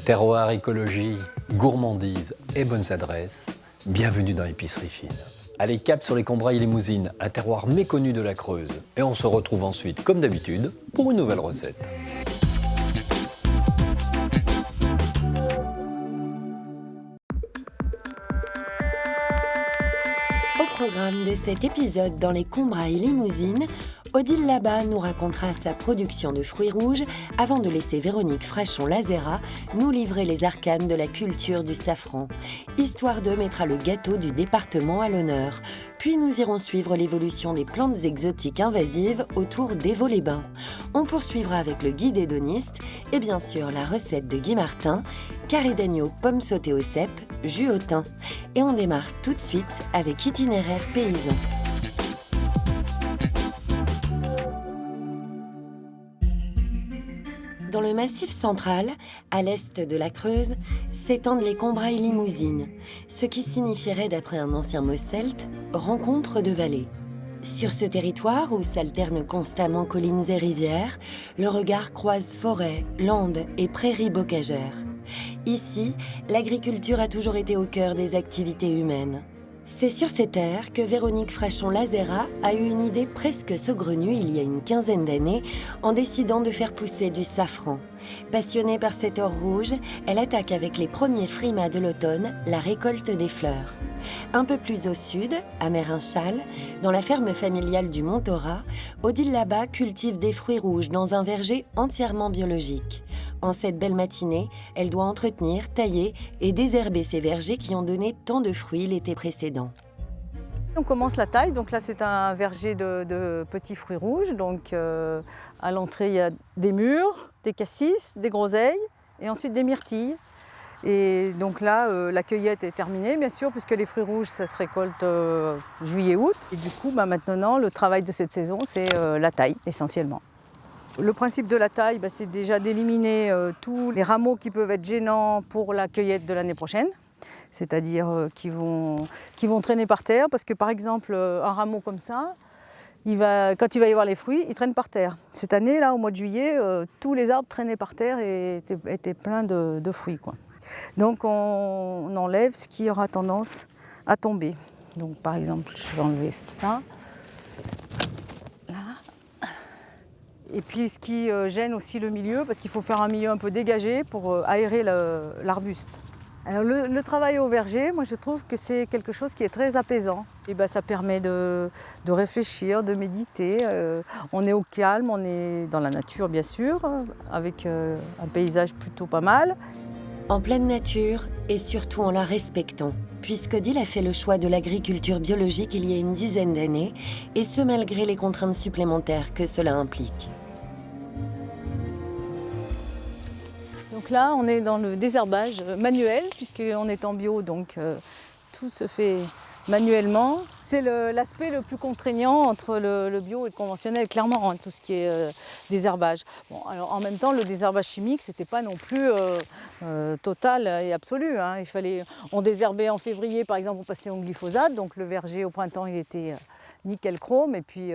Terroir, écologie, gourmandise et bonnes adresses, bienvenue dans Épicerie Fine. Allez, cap sur les Combrailles Limousines, un terroir méconnu de la Creuse. Et on se retrouve ensuite, comme d'habitude, pour une nouvelle recette. Au programme de cet épisode dans les Combrailles Limousines, Odile Labat nous racontera sa production de fruits rouges avant de laisser Véronique Frachon-Lazera nous livrer les arcanes de la culture du safran. Histoire 2 mettra le gâteau du département à l'honneur. Puis nous irons suivre l'évolution des plantes exotiques invasives autour d'Évaux-les-Bains. On poursuivra avec le guide hédoniste et bien sûr la recette de Guy Martin, carré d'agneau, pommes sautées au cèpe, jus au thym. Et on démarre tout de suite avec Itinéraire paysan. Dans le Massif central, à l'est de la Creuse, s'étendent les Combrailles Limousines, ce qui signifierait, d'après un ancien mot celte, rencontre de vallées. Sur ce territoire, où s'alternent constamment collines et rivières, le regard croise forêts, landes et prairies bocagères. Ici, l'agriculture a toujours été au cœur des activités humaines. C'est sur ces terres que Véronique Frachon-Lazera a eu une idée presque saugrenue il y a une quinzaine d'années en décidant de faire pousser du safran. Passionnée par cet or rouge, elle attaque avec les premiers frimas de l'automne la récolte des fleurs. Un peu plus au sud, à Merinchal, dans la ferme familiale du Mont-Aurat, Odile Labat cultive des fruits rouges dans un verger entièrement biologique. En cette belle matinée, elle doit entretenir, tailler et désherber ces vergers qui ont donné tant de fruits l'été précédent. On commence la taille, donc là c'est un verger de petits fruits rouges. Donc à l'entrée il y a des mûres, des cassis, des groseilles et ensuite des myrtilles. Et donc là la cueillette est terminée bien sûr puisque les fruits rouges ça se récolte juillet-août. Et du coup maintenant le travail de cette saison c'est la taille essentiellement. Le principe de la taille, c'est déjà d'éliminer tous les rameaux qui peuvent être gênants pour la cueillette de l'année prochaine, c'est-à-dire qui vont traîner par terre, parce que par exemple un rameau comme ça, quand il va y avoir les fruits, il traîne par terre. Cette année, là, au mois de juillet, tous les arbres traînaient par terre et étaient pleins de fruits, quoi. Donc on enlève ce qui aura tendance à tomber. Donc par exemple, je vais enlever ça. Et puis ce qui gêne aussi le milieu, parce qu'il faut faire un milieu un peu dégagé pour aérer l'arbuste. Alors le travail au verger, moi je trouve que c'est quelque chose qui est très apaisant. Et ça permet de réfléchir, de méditer. On est au calme, on est dans la nature bien sûr, avec un paysage plutôt pas mal. En pleine nature et surtout en la respectant, puisqu'Odile a fait le choix de l'agriculture biologique il y a une dizaine d'années, et ce malgré les contraintes supplémentaires que cela implique. Donc là, on est dans le désherbage manuel, puisqu'on est en bio, donc tout se fait manuellement. C'est l'aspect le plus contraignant entre le bio et le conventionnel, clairement, tout ce qui est désherbage. Bon, alors, en même temps, le désherbage chimique, c'était pas non plus total et absolu. On désherbait en février, par exemple, on passait au glyphosate, donc le verger au printemps, il était nickel chrome, et puis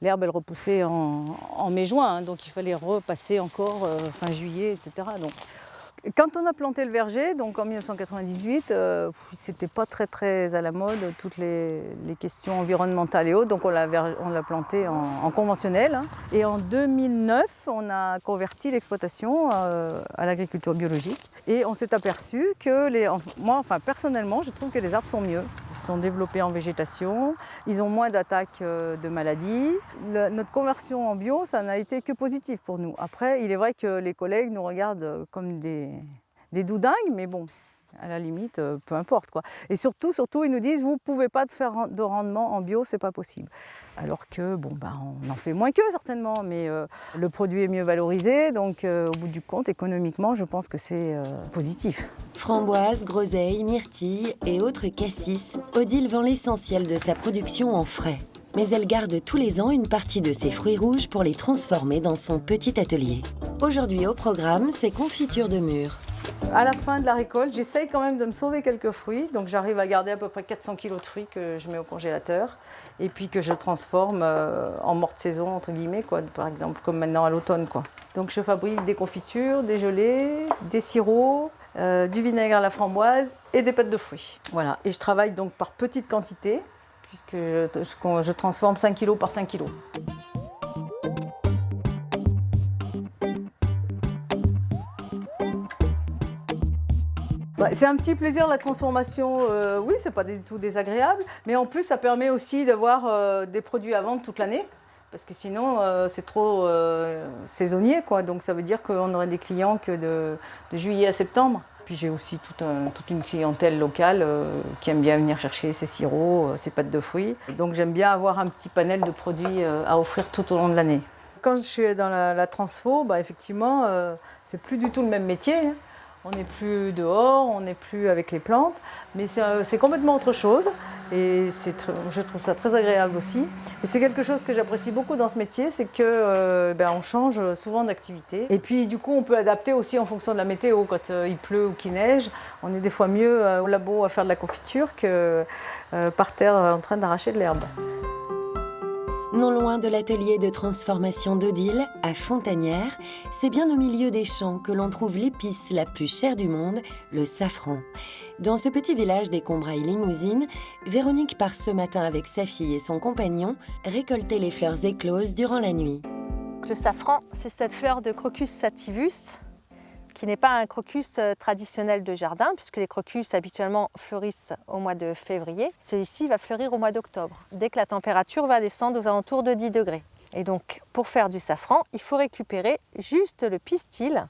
l'herbe, elle repoussait en mai-juin, donc il fallait repasser encore fin juillet, etc. Donc, quand on a planté le verger, donc en 1998, c'était pas très à la mode, toutes les questions environnementales et autres, donc on l'a planté en conventionnel. Et en 2009, on a converti l'exploitation à l'agriculture biologique. Et on s'est aperçu que, personnellement, je trouve que les arbres sont mieux. Ils sont développés en végétation, ils ont moins d'attaques de maladies. Notre conversion en bio, ça n'a été que positif pour nous. Après, il est vrai que les collègues nous regardent comme des doudingues, mais bon, à la limite, peu importe, quoi. Et surtout, ils nous disent, vous ne pouvez pas faire de rendement en bio, c'est pas possible. Alors que, on en fait moins qu'eux, certainement, mais le produit est mieux valorisé, donc au bout du compte, économiquement, je pense que c'est positif. Framboises, groseilles, myrtilles et autres cassis, Odile vend l'essentiel de sa production en frais. Mais elle garde tous les ans une partie de ses fruits rouges pour les transformer dans son petit atelier. Aujourd'hui au programme, c'est confiture de mûres. À la fin de la récolte, j'essaye quand même de me sauver quelques fruits. Donc j'arrive à garder à peu près 400 kg de fruits que je mets au congélateur et puis que je transforme en morte saison, entre guillemets, quoi, par exemple, comme maintenant à l'automne, quoi. Donc je fabrique des confitures, des gelées, des sirops, du vinaigre à la framboise et des pâtes de fruits. Voilà. Et je travaille donc par petites quantités puisque je transforme 5 kg par 5 kg. C'est un petit plaisir la transformation, oui, c'est pas du tout désagréable, mais en plus ça permet aussi d'avoir des produits à vendre toute l'année, parce que sinon c'est trop saisonnier, quoi. Donc ça veut dire qu'on aurait des clients que de juillet à septembre. Puis j'ai aussi toute une clientèle locale qui aime bien venir chercher ces sirops, ces pâtes de fruits. Donc j'aime bien avoir un petit panel de produits à offrir tout au long de l'année. Quand je suis dans la transfo, effectivement, c'est plus du tout le même métier, hein. On n'est plus dehors, on n'est plus avec les plantes, mais c'est complètement autre chose et je trouve ça très agréable aussi. Et c'est quelque chose que j'apprécie beaucoup dans ce métier, c'est que on change souvent d'activité. Et puis du coup, on peut adapter aussi en fonction de la météo. Quand il pleut ou qu'il neige, on est des fois mieux au labo à faire de la confiture que par terre en train d'arracher de l'herbe. Non loin de l'atelier de transformation d'Odile, à Fontanières, c'est bien au milieu des champs que l'on trouve l'épice la plus chère du monde, le safran. Dans ce petit village des Combrailles-Limousine, Véronique part ce matin avec sa fille et son compagnon récolter les fleurs écloses durant la nuit. Le safran, c'est cette fleur de Crocus sativus, qui n'est pas un crocus traditionnel de jardin, puisque les crocus habituellement fleurissent au mois de février. Celui-ci va fleurir au mois d'octobre, dès que la température va descendre aux alentours de 10 degrés. Et donc, pour faire du safran, il faut récupérer juste le pistil,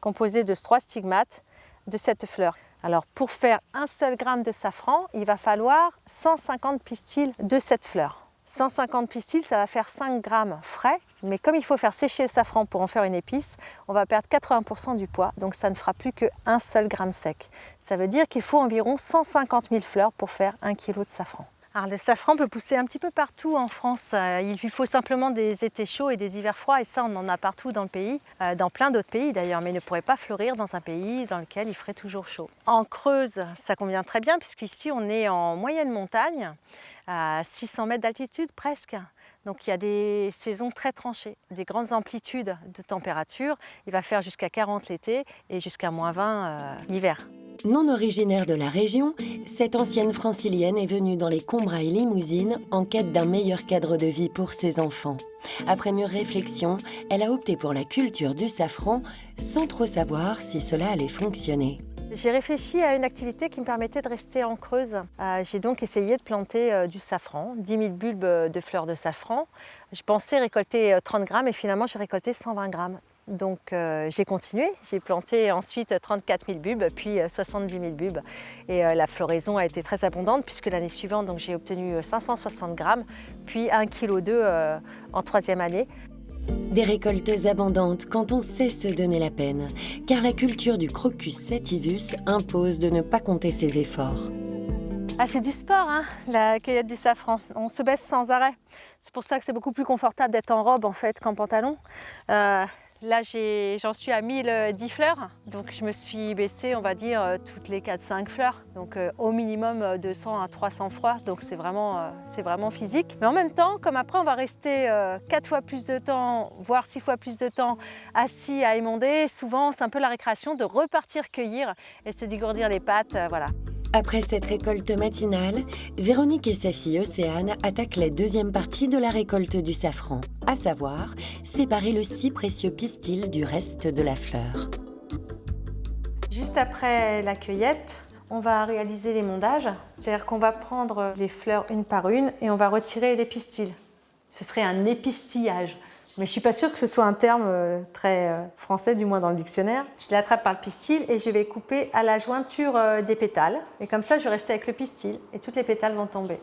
composé de 3 stigmates, de cette fleur. Alors, pour faire un seul gramme de safran, il va falloir 150 pistils de cette fleur. 150 pistils, ça va faire 5 grammes frais, mais comme il faut faire sécher le safran pour en faire une épice, on va perdre 80% du poids, donc ça ne fera plus qu'un seul gramme sec. Ça veut dire qu'il faut environ 150 000 fleurs pour faire 1 kg de safran. Alors le safran peut pousser un petit peu partout en France. Il lui faut simplement des étés chauds et des hivers froids, et ça on en a partout dans le pays, dans plein d'autres pays d'ailleurs, mais il ne pourrait pas fleurir dans un pays dans lequel il ferait toujours chaud. En Creuse, ça convient très bien puisqu'ici on est en moyenne montagne, à 600 mètres d'altitude presque. Donc il y a des saisons très tranchées, des grandes amplitudes de température. Il va faire jusqu'à 40 l'été et jusqu'à -20 l'hiver. Non originaire de la région, cette ancienne francilienne est venue dans les Combrailles-Limousine en quête d'un meilleur cadre de vie pour ses enfants. Après mûre réflexion, elle a opté pour la culture du safran sans trop savoir si cela allait fonctionner. J'ai réfléchi à une activité qui me permettait de rester en Creuse. J'ai donc essayé de planter du safran, 10 000 bulbes de fleurs de safran. Je pensais récolter 30 grammes et finalement j'ai récolté 120 grammes. Donc j'ai continué, j'ai planté ensuite 34 000 bulbes, puis 70 000 bulbes. Et la floraison a été très abondante puisque l'année suivante j'ai obtenu 560 grammes, puis 1,2 kg en 3e année. Des récoltes abondantes quand on sait se donner la peine, car la culture du Crocus sativus impose de ne pas compter ses efforts. Ah, c'est du sport, hein, la cueillette du safran. On se baisse sans arrêt. C'est pour ça que c'est beaucoup plus confortable d'être en robe en fait qu'en pantalon. Là, j'en suis à 1010 fleurs, donc je me suis baissée, on va dire, toutes les 4-5 fleurs. Donc au minimum 200 à 300 fois, donc c'est vraiment physique. Mais en même temps, comme après on va rester 4 fois plus de temps, voire 6 fois plus de temps assis à émonder, souvent c'est un peu la récréation de repartir cueillir et de se dégourdir les pattes, voilà. Après cette récolte matinale, Véronique et sa fille Océane attaquent la deuxième partie de la récolte du safran, à savoir séparer le si précieux pistil du reste de la fleur. Juste après la cueillette, on va réaliser l'émondage, c'est-à-dire qu'on va prendre les fleurs une par une et on va retirer les pistils. Ce serait un épistillage. Mais je ne suis pas sûre que ce soit un terme très français, du moins dans le dictionnaire. Je l'attrape par le pistil et je vais couper à la jointure des pétales. Et comme ça, je vais rester avec le pistil et toutes les pétales vont tomber.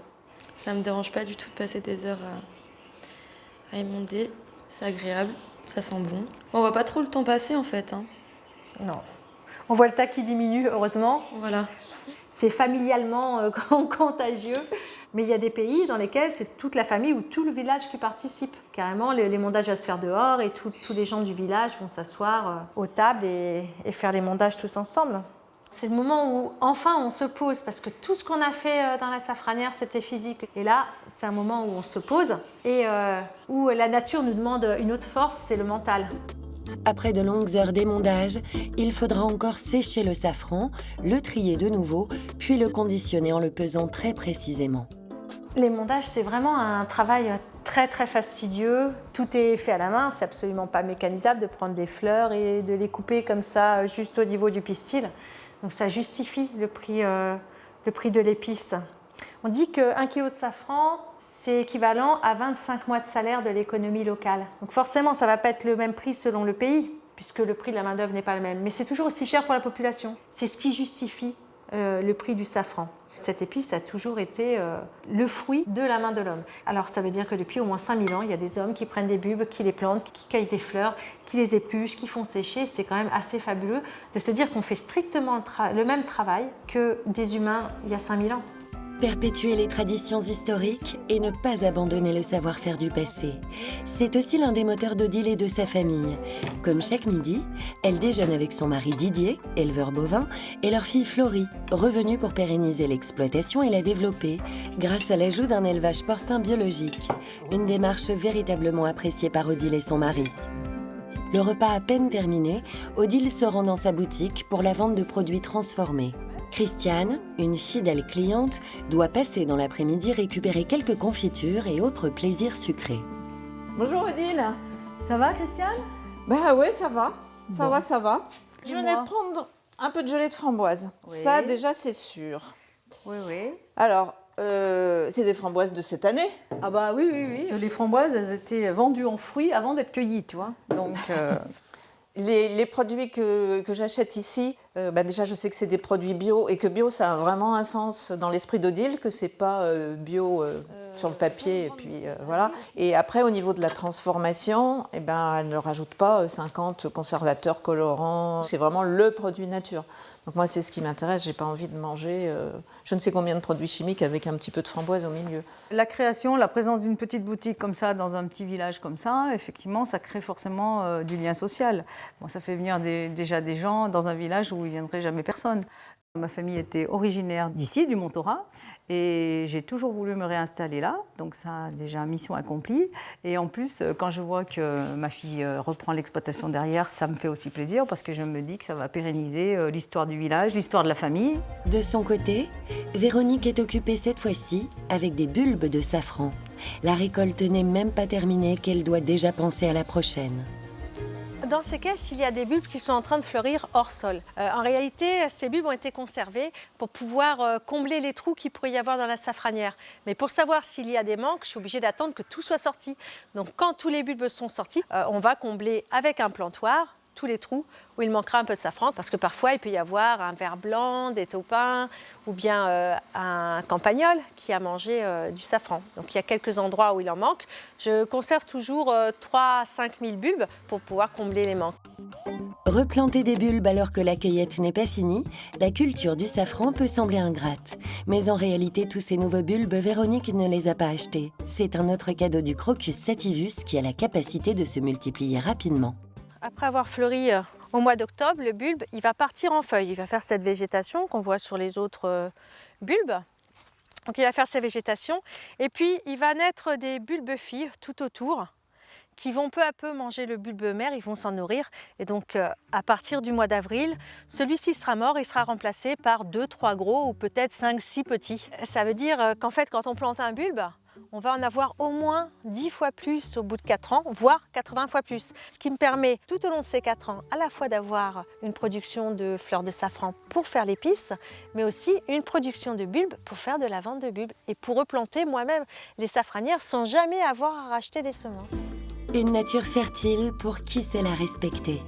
Ça ne me dérange pas du tout de passer des heures à émonder. C'est agréable, ça sent bon. On voit pas trop le temps passer en fait, hein. Non. On voit le tas qui diminue, heureusement. Voilà. C'est familialement contagieux. Mais il y a des pays dans lesquels c'est toute la famille ou tout le village qui participe. Carrément, les mondages vont se faire dehors et tous les gens du village vont s'asseoir aux tables et faire les mondages tous ensemble. C'est le moment où enfin on se pose, parce que tout ce qu'on a fait dans la safranière, c'était physique. Et là, c'est un moment où on se pose et où la nature nous demande une autre force, c'est le mental. Après de longues heures d'émondage, il faudra encore sécher le safran, le trier de nouveau, puis le conditionner en le pesant très précisément. L'émondage, c'est vraiment un travail très très fastidieux. Tout est fait à la main, c'est absolument pas mécanisable de prendre des fleurs et de les couper comme ça juste au niveau du pistil. Donc ça justifie le prix de l'épice. On dit qu'1 kilo de safran, c'est équivalent à 25 mois de salaire de l'économie locale. Donc forcément, ça ne va pas être le même prix selon le pays, puisque le prix de la main-d'œuvre n'est pas le même. Mais c'est toujours aussi cher pour la population. C'est ce qui justifie le prix du safran. Cette épice a toujours été le fruit de la main de l'homme. Alors ça veut dire que depuis au moins 5000 ans, il y a des hommes qui prennent des bulbes, qui les plantent, qui cueillent des fleurs, qui les épluchent, qui font sécher. C'est quand même assez fabuleux de se dire qu'on fait strictement le même travail que des humains il y a 5000 ans. Perpétuer les traditions historiques et ne pas abandonner le savoir-faire du passé. C'est aussi l'un des moteurs d'Odile et de sa famille. Comme chaque midi, elle déjeune avec son mari Didier, éleveur bovin, et leur fille Florie, revenue pour pérenniser l'exploitation et la développer grâce à l'ajout d'un élevage porcin biologique. Une démarche véritablement appréciée par Odile et son mari. Le repas à peine terminé, Odile se rend dans sa boutique pour la vente de produits transformés. Christiane, une fidèle cliente, doit passer dans l'après-midi récupérer quelques confitures et autres plaisirs sucrés. Bonjour Odile. Ça va, Christiane? Bah ouais, ça va. Ça Bon. va, ça va. Je venais Dis-moi. de prendre un peu de gelée de framboise. Oui. Ça, déjà, c'est sûr. Oui, oui. Alors, c'est des framboises de cette année. Ah bah oui, oui, oui. Les framboises, elles étaient vendues en fruits avant d'être cueillies, tu vois. Donc, Les produits que j'achète ici, déjà je sais que c'est des produits bio et que bio ça a vraiment un sens dans l'esprit d'Odile, que c'est pas bio sur le papier et puis voilà. Et après au niveau de la transformation, elle ne rajoute pas 50 conservateurs colorants, c'est vraiment le produit nature. Donc moi c'est ce qui m'intéresse, j'ai pas envie de manger je ne sais combien de produits chimiques avec un petit peu de framboise au milieu. la création, la présence d'une petite boutique comme ça, dans un petit village comme ça, effectivement, ça crée forcément du lien social. Bon, ça fait venir déjà des gens dans un village où il ne viendrait jamais personne. Ma famille était originaire d'ici, du Montorat, et j'ai toujours voulu me réinstaller là, donc ça a déjà mission accomplie. Et en plus, quand je vois que ma fille reprend l'exploitation derrière, ça me fait aussi plaisir parce que je me dis que ça va pérenniser l'histoire du village, l'histoire de la famille. De son côté, Véronique est occupée cette fois-ci avec des bulbes de safran. La récolte n'est même pas terminée qu'elle doit déjà penser à la prochaine. Dans ces caisses, il y a des bulbes qui sont en train de fleurir hors sol. En réalité, ces bulbes ont été conservés pour pouvoir combler les trous qu'il pourrait y avoir dans la safranière. Mais pour savoir s'il y a des manques, je suis obligée d'attendre que tout soit sorti. Donc quand tous les bulbes sont sortis, on va combler avec un plantoir tous les trous où il manquera un peu de safran, parce que parfois il peut y avoir un ver blanc, des taupins ou bien un campagnol qui a mangé du safran. Donc il y a quelques endroits où il en manque. Je conserve toujours 3 à 5 000 bulbes pour pouvoir combler les manques. Replanter des bulbes alors que la cueillette n'est pas finie, la culture du safran peut sembler ingrate. Mais en réalité, tous ces nouveaux bulbes, Véronique ne les a pas achetés. C'est un autre cadeau du Crocus sativus qui a la capacité de se multiplier rapidement. Après avoir fleuri au mois d'octobre, le bulbe il va partir en feuilles. Il va faire cette végétation qu'on voit sur les autres bulbes. Donc il va faire cette végétation et puis il va naître des bulbes filles tout autour qui vont peu à peu manger le bulbe mère, ils vont s'en nourrir. Et donc à partir du mois d'avril, celui-ci sera mort et sera remplacé par 2-3 gros ou peut-être 5-6 petits. Ça veut dire qu'en fait quand on plante un bulbe, on va en avoir au moins 10 fois plus au bout de 4 ans, voire 80 fois plus. Ce qui me permet tout au long de ces 4 ans à la fois d'avoir une production de fleurs de safran pour faire l'épice, mais aussi une production de bulbes pour faire de la vente de bulbes et pour replanter moi-même les safranières sans jamais avoir à racheter des semences. Une nature fertile pour qui sait la respecter.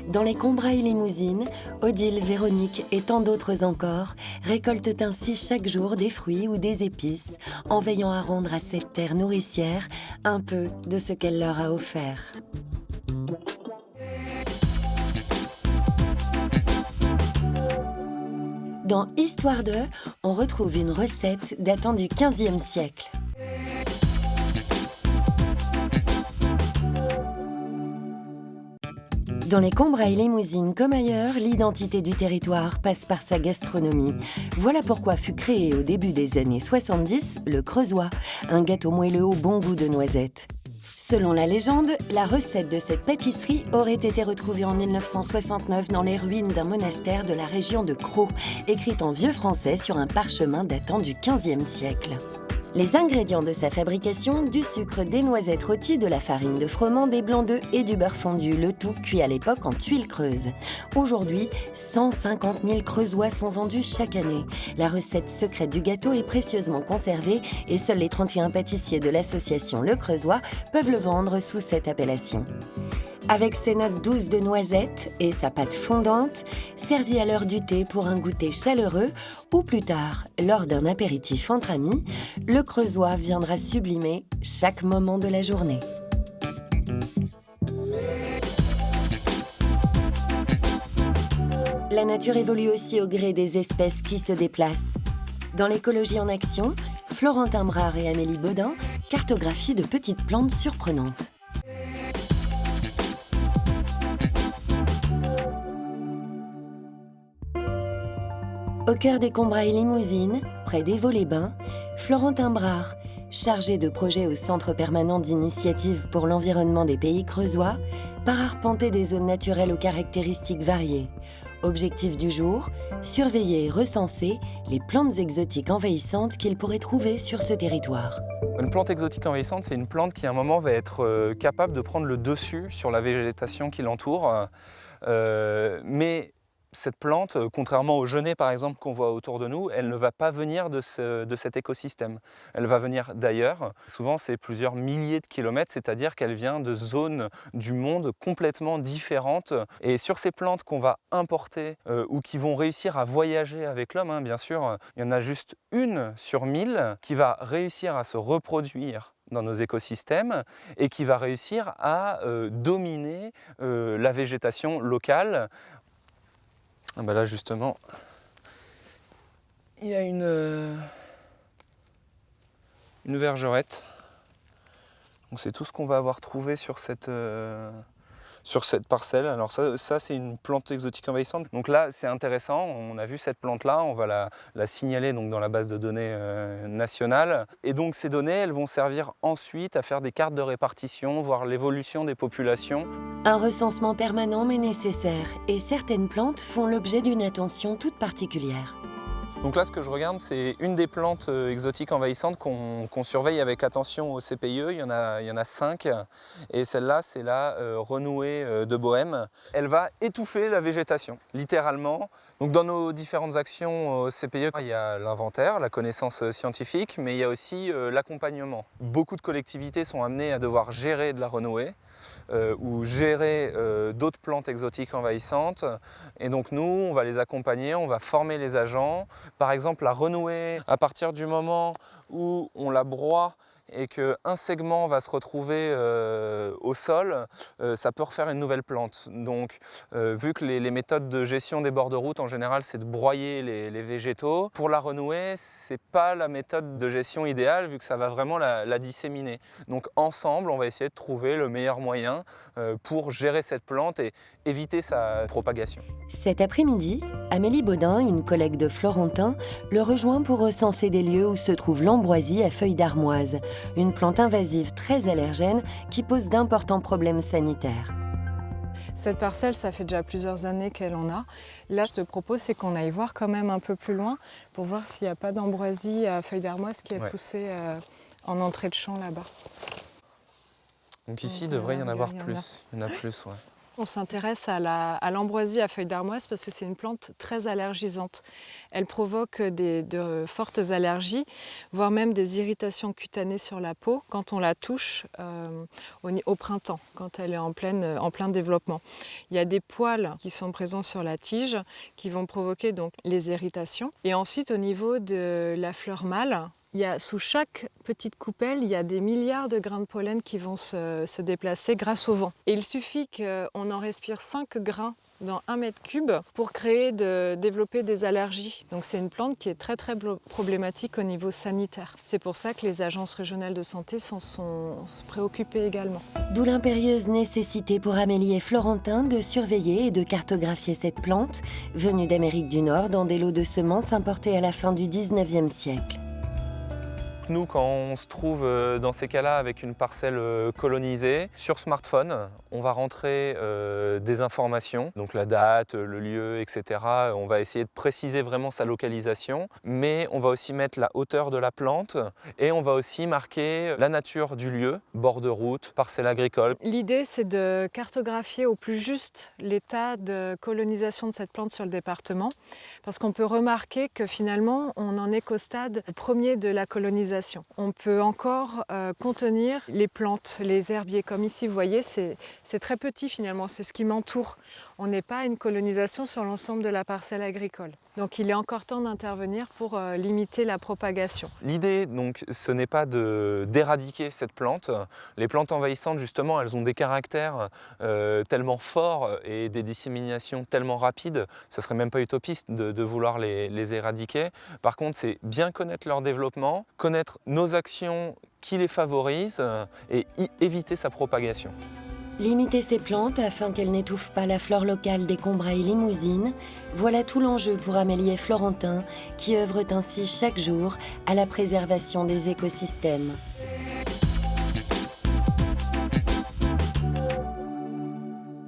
Dans les Combrailles limousines, Odile, Véronique et tant d'autres encore récoltent ainsi chaque jour des fruits ou des épices en veillant à rendre à cette terre nourricière un peu de ce qu'elle leur a offert. Dans Histoire de, on retrouve une recette datant du XVe siècle. Dans les Combrailles-Limousines comme ailleurs, l'identité du territoire passe par sa gastronomie. Voilà pourquoi fut créé au début des années 70 le creusois, un gâteau moelleux au bon goût de noisettes. Selon la légende, la recette de cette pâtisserie aurait été retrouvée en 1969 dans les ruines d'un monastère de la région de Crau, écrite en vieux français sur un parchemin datant du XVe siècle. Les ingrédients de sa fabrication, du sucre, des noisettes rôties, de la farine de froment, des blancs d'œufs et du beurre fondu, le tout cuit à l'époque en tuiles creuses. Aujourd'hui, 150 000 creusois sont vendus chaque année. La recette secrète du gâteau est précieusement conservée et seuls les 31 pâtissiers de l'association Le Creusois peuvent le vendre sous cette appellation. Avec ses notes douces de noisettes et sa pâte fondante, servie à l'heure du thé pour un goûter chaleureux ou plus tard, lors d'un apéritif entre amis, le creusois viendra sublimer chaque moment de la journée. La nature évolue aussi au gré des espèces qui se déplacent. Dans l'écologie en action, Florentin Brard et Amélie Baudin cartographient de petites plantes surprenantes. Au cœur des Combrailles-Limousines, près d'Évaux-les-Bains, Florentin Brard, chargé de projet au Centre permanent d'initiative pour l'environnement des pays creusois, part arpenter des zones naturelles aux caractéristiques variées. Objectif du jour, surveiller et recenser les plantes exotiques envahissantes qu'il pourrait trouver sur ce territoire. Une plante exotique envahissante, c'est une plante qui à un moment va être capable de prendre le dessus sur la végétation qui l'entoure. Mais cette plante, contrairement au genêt par exemple qu'on voit autour de nous, elle ne va pas venir de cet écosystème. Elle va venir d'ailleurs. Souvent c'est plusieurs milliers de kilomètres, c'est-à-dire qu'elle vient de zones du monde complètement différentes. Et sur ces plantes qu'on va importer ou qui vont réussir à voyager avec l'homme, bien sûr, il y en a juste une sur 1000 qui va réussir à se reproduire dans nos écosystèmes et qui va réussir à dominer la végétation locale. Là justement, il y a une vergerette. Donc c'est tout ce qu'on va avoir trouvé sur cette parcelle. Alors ça c'est une plante exotique envahissante. Donc là c'est intéressant, on a vu cette plante-là, on va la signaler donc dans la base de données nationale. Et donc ces données, elles vont servir ensuite à faire des cartes de répartition, voir l'évolution des populations. Un recensement permanent mais nécessaire, et certaines plantes font l'objet d'une attention toute particulière. Donc là, ce que je regarde, c'est une des plantes exotiques envahissantes qu'on surveille avec attention au CPIE. Il y en a 5. Et celle-là, c'est la renouée de Bohème. Elle va étouffer la végétation, littéralement. Donc dans nos différentes actions au CPIE, il y a l'inventaire, la connaissance scientifique, mais il y a aussi l'accompagnement. Beaucoup de collectivités sont amenées à devoir gérer de la renouée. Ou gérer d'autres plantes exotiques envahissantes. Et donc nous, on va les accompagner, on va former les agents. Par exemple, la renouée, à partir du moment où on la broie et qu'un segment va se retrouver au sol, ça peut refaire une nouvelle plante. Donc, vu que les méthodes de gestion des bords de route, en général, c'est de broyer les végétaux, pour la renouée, c'est pas la méthode de gestion idéale, vu que ça va vraiment la disséminer. Donc, ensemble, on va essayer de trouver le meilleur moyen pour gérer cette plante et éviter sa propagation. Cet après-midi, Amélie Baudin, une collègue de Florentin, le rejoint pour recenser des lieux où se trouve l'ambroisie à feuilles d'armoise, une plante invasive très allergène qui pose d'importants problèmes sanitaires. Cette parcelle, ça fait déjà plusieurs années qu'elle en a. Là, je te propose, c'est qu'on aille voir quand même un peu plus loin pour voir s'il n'y a pas d'ambroisie à feuilles d'armoise qui est poussée en entrée de champ là-bas. Donc ici, il devrait y en avoir plus. Il y en a plus, ouais. On s'intéresse à l'ambroisie à feuilles d'armoise parce que c'est une plante très allergisante. Elle provoque de fortes allergies, voire même des irritations cutanées sur la peau quand on la touche au printemps, quand elle est en plein développement. Il y a des poils qui sont présents sur la tige qui vont provoquer donc les irritations. Et ensuite, au niveau de la fleur mâle, sous chaque petite coupelle, il y a des milliards de grains de pollen qui vont se déplacer grâce au vent. Et il suffit qu'on en respire 5 grains dans 1 mètre cube pour développer des allergies. Donc c'est une plante qui est très très problématique au niveau sanitaire. C'est pour ça que les agences régionales de santé s'en sont préoccupées également. D'où l'impérieuse nécessité pour Amélie et Florentin de surveiller et de cartographier cette plante, venue d'Amérique du Nord dans des lots de semences importées à la fin du 19e siècle. Nous, quand on se trouve dans ces cas-là avec une parcelle colonisée, sur smartphone, on va rentrer des informations, donc la date, le lieu, etc. On va essayer de préciser vraiment sa localisation, mais on va aussi mettre la hauteur de la plante et on va aussi marquer la nature du lieu, bord de route, parcelle agricole. L'idée, c'est de cartographier au plus juste l'état de colonisation de cette plante sur le département, parce qu'on peut remarquer que finalement, on n'en est qu'au stade premier de la colonisation. On peut encore contenir les plantes, les herbiers. Comme ici, vous voyez, c'est très petit finalement, c'est ce qui m'entoure. On n'est pas à une colonisation sur l'ensemble de la parcelle agricole. Donc il est encore temps d'intervenir pour limiter la propagation. L'idée, donc, ce n'est pas d'éradiquer cette plante. Les plantes envahissantes, justement, elles ont des caractères tellement forts et des disséminations tellement rapides, ce ne serait même pas utopiste de vouloir les éradiquer. Par contre, c'est bien connaître leur développement, connaître nos actions qui les favorisent et éviter sa propagation. Limiter ces plantes afin qu'elles n'étouffent pas la flore locale des Combrailles limousines, voilà tout l'enjeu pour Amélie et Florentin qui œuvrent ainsi chaque jour à la préservation des écosystèmes.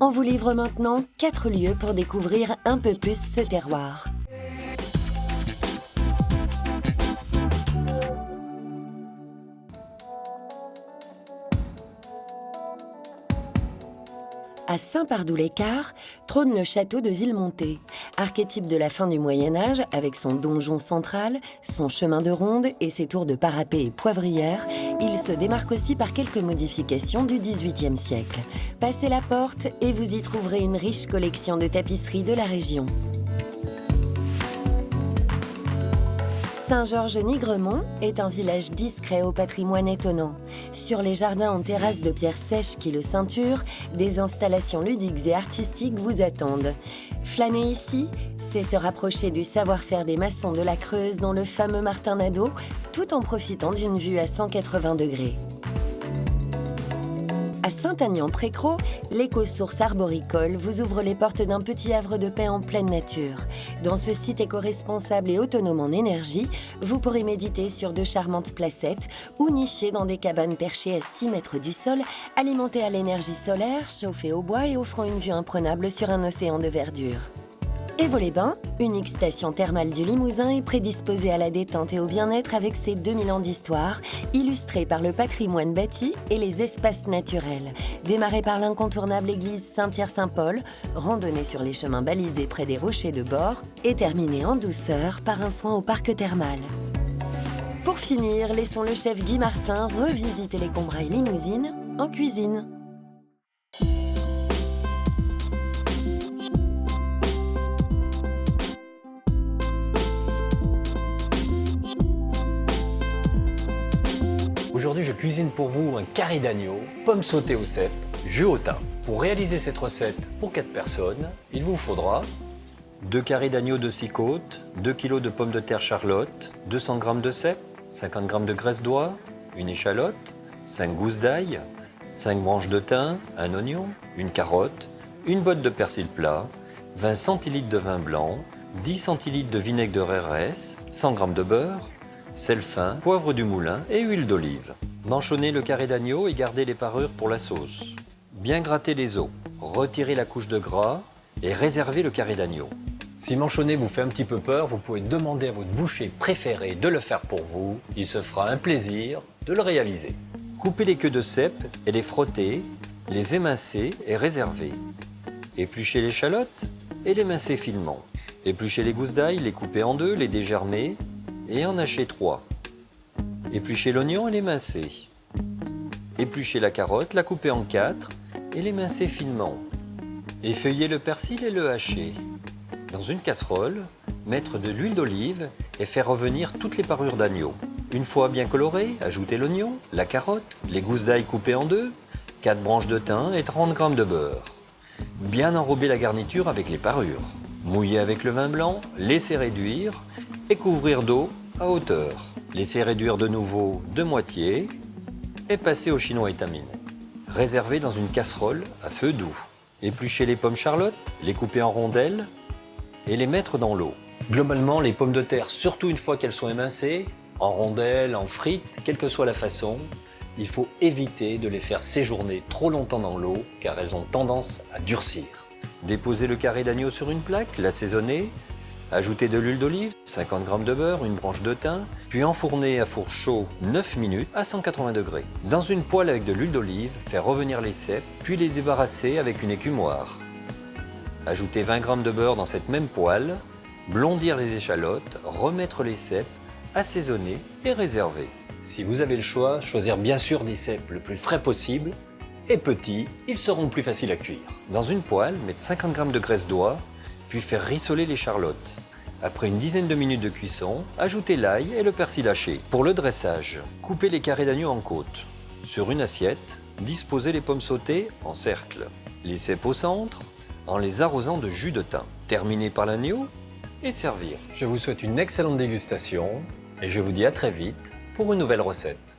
On vous livre maintenant 4 lieux pour découvrir un peu plus ce terroir. À Saint-Pardoux-l'Écart trône le château de Villemonté, archétype de la fin du Moyen-Âge avec son donjon central, son chemin de ronde et ses tours de parapet et poivrières. Il se démarque aussi par quelques modifications du XVIIIe siècle. Passez la porte et vous y trouverez une riche collection de tapisseries de la région. Saint-Georges-Nigremont est un village discret au patrimoine étonnant. Sur les jardins en terrasse de pierre sèche qui le ceinturent, des installations ludiques et artistiques vous attendent. Flâner ici, c'est se rapprocher du savoir-faire des maçons de la Creuse dans le fameux Martin Nadeau, tout en profitant d'une vue à 180 degrés. À Saint-Agnand-Précros, l'éco-source arboricole vous ouvre les portes d'un petit havre de paix en pleine nature. Dans ce site éco-responsable et autonome en énergie, vous pourrez méditer sur de charmantes placettes ou nicher dans des cabanes perchées à 6 mètres du sol, alimentées à l'énergie solaire, chauffées au bois et offrant une vue imprenable sur un océan de verdure. Et Vaux-les-Bains, unique station thermale du Limousin, est prédisposée à la détente et au bien-être avec ses 2000 ans d'histoire, illustrée par le patrimoine bâti et les espaces naturels. Démarrée par l'incontournable église Saint-Pierre-Saint-Paul, randonnée sur les chemins balisés près des rochers de bord et terminée en douceur par un soin au parc thermal. Pour finir, laissons le chef Guy Martin revisiter les Combrailles limousines en cuisine. Aujourd'hui, je cuisine pour vous un carré d'agneau, pommes sautées au cèpe, jus au thym. Pour réaliser cette recette pour 4 personnes, il vous faudra 2 carrés d'agneau de 6 côtes, 2 kg de pommes de terre Charlotte, 200 g de cèpe, 50 g de graisse d'oie, une échalote, 5 gousses d'ail, 5 branches de thym, un oignon, une carotte, une botte de persil plat, 20 centilitres de vin blanc, 10 centilitres de vinaigre de RRS, 100 g de beurre, sel fin, poivre du moulin et huile d'olive. Mâchonnez le carré d'agneau et gardez les parures pour la sauce. Bien gratter les os, retirez la couche de gras et réservez le carré d'agneau. Si mâchonner vous fait un petit peu peur, vous pouvez demander à votre boucher préféré de le faire pour vous. Il se fera un plaisir de le réaliser. Coupez les queues de cèpe et les frottez, les émincer et réserver. Épluchez l'échalote et l'émincer finement. Épluchez les gousses d'ail, les couper en deux, les dégermer et en hacher 3. Épluchez l'oignon et l'émincer. Épluchez la carotte, la couper en 4 et l'émincer finement. Effeuillez le persil et le hacher. Dans une casserole, mettre de l'huile d'olive et faire revenir toutes les parures d'agneau. Une fois bien coloré, ajoutez l'oignon, la carotte, les gousses d'ail coupées en 2, 4 branches de thym et 30 g de beurre. Bien enrober la garniture avec les parures. Mouiller avec le vin blanc, laisser réduire et couvrir d'eau à hauteur. Laisser réduire de nouveau de moitié et passer au chinois étamine. Réserver dans une casserole à feu doux. Éplucher les pommes charlotte, les couper en rondelles et les mettre dans l'eau. Globalement, les pommes de terre, surtout une fois qu'elles sont émincées, en rondelles, en frites, quelle que soit la façon, il faut éviter de les faire séjourner trop longtemps dans l'eau car elles ont tendance à durcir. Déposer le carré d'agneau sur une plaque, l'assaisonner, ajouter de l'huile d'olive, 50 g de beurre, une branche de thym, puis enfourner à four chaud 9 minutes à 180 degrés. Dans une poêle avec de l'huile d'olive, faire revenir les cèpes, puis les débarrasser avec une écumoire. Ajouter 20 g de beurre dans cette même poêle, blondir les échalotes, remettre les cèpes, assaisonner et réserver. Si vous avez le choix, choisir bien sûr des cèpes le plus frais possible et petits, ils seront plus faciles à cuire. Dans une poêle, mettre 50 g de graisse d'oie, puis faire rissoler les charlottes. Après une dizaine de minutes de cuisson, ajoutez l'ail et le persil haché. Pour le dressage, coupez les carrés d'agneau en côtes. Sur une assiette, disposez les pommes sautées en cercle. Les cèpes au centre, en les arrosant de jus de thym. Terminez par l'agneau et servir. Je vous souhaite une excellente dégustation et je vous dis à très vite pour une nouvelle recette.